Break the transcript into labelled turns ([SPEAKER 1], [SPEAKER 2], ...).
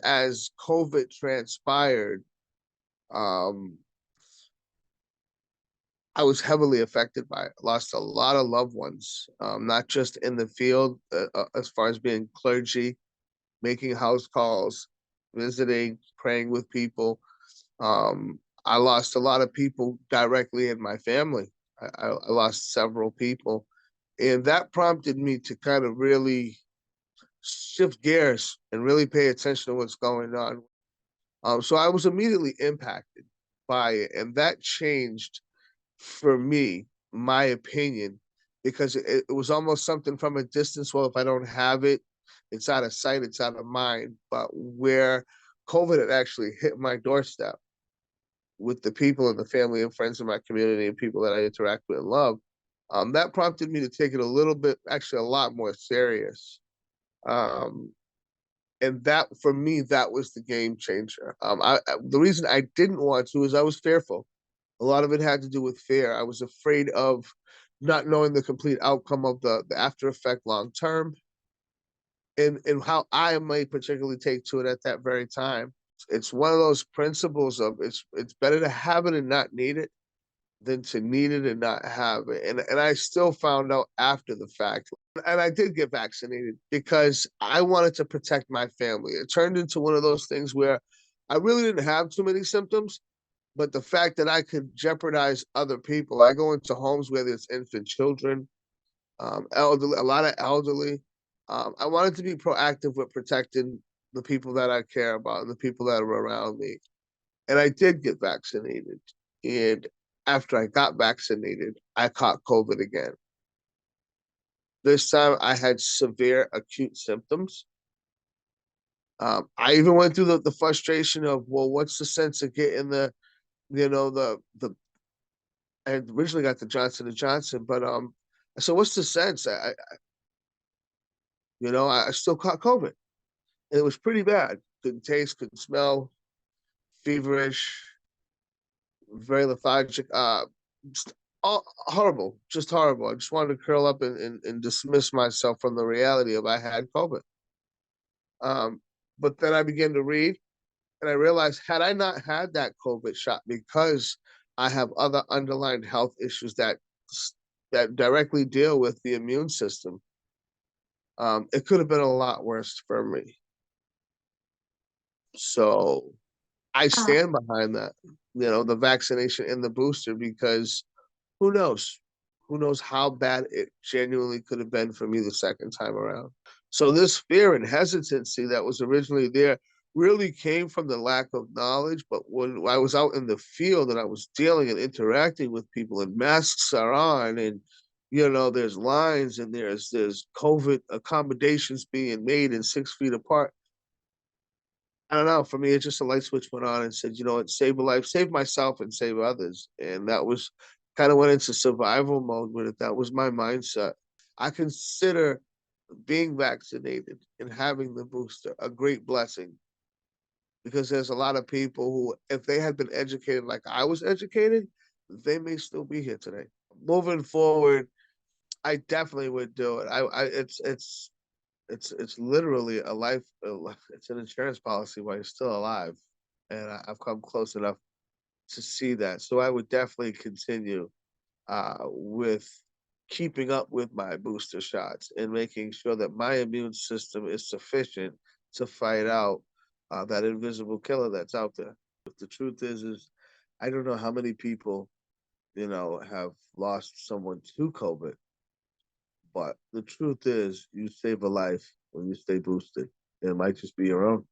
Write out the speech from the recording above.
[SPEAKER 1] as COVID transpired, um, I was heavily affected by it. Lost a lot of loved ones, not just in the field, as far as being clergy, making house calls, visiting, praying with people. I lost a lot of people directly in my family. I lost several people. And that prompted me to kind of really shift gears and really pay attention to what's going on. So I was immediately impacted by it. And that changed, for me, my opinion, because it was almost something from a distance. Well, if I don't have it, it's out of sight, it's out of mind. But where COVID had actually hit my doorstep with the people and the family and friends in my community and people that I interact with and love, that prompted me to take it a little bit, actually a lot more serious. Um, and that, for me, that was the game changer. The reason I didn't want to is I was fearful. A lot of it had to do with fear. I was afraid of not knowing the complete outcome of the after effect long term, and how I might particularly take to it at that very time. It's one of those principles of it's better to have it and not need it than to need it and not have it. And I still found out after the fact. And I did get vaccinated because I wanted to protect my family. It turned into one of those things where I really didn't have too many symptoms, but the fact that I could jeopardize other people. I go into homes where there's infant children, elderly, a lot of elderly. I wanted to be proactive with protecting the people that I care about and the people that are around me. And I did get vaccinated. And after I got vaccinated, I caught COVID again. This time I had severe acute symptoms. I even went through the frustration of, well, what's the sense of getting the I had originally got the Johnson and Johnson, but so what's the sense? I still caught COVID. It was pretty bad. Couldn't taste, couldn't smell, feverish, very lethargic. Just horrible, just horrible. I just wanted to curl up and dismiss myself from the reality of I had COVID. Um, but then I began to read, and I realized, had I not had that COVID shot, because I have other underlying health issues that directly deal with the immune system, it could have been a lot worse for me. So I
[SPEAKER 2] Uh,
[SPEAKER 1] stand behind that, the vaccination and the booster, because who knows? Who knows how bad it genuinely could have been for me the second time around. So this fear and hesitancy that was originally there really came from the lack of knowledge. But when I was out in the field and I was dealing and interacting with people, and masks are on, and there's lines, and there's COVID accommodations being made and 6 feet apart. I don't know. For me, it's just a light switch went on and said, you know what, save a life, save myself, and save others. And that was kind of went into survival mode with it. That was my mindset. I consider being vaccinated and having the booster a great blessing, because there's a lot of people who, if they had been educated like I was educated, they may still be here today. Moving forward, I definitely would do it. It's literally a life. It's an insurance policy while you're still alive, and I've come close enough to see that. So I would definitely continue with keeping up with my booster shots and making sure that my immune system is sufficient to fight out that invisible killer that's out there. But the truth is I don't know how many people have lost someone to COVID, but the truth is, you save a life when you stay boosted. It might just be your own.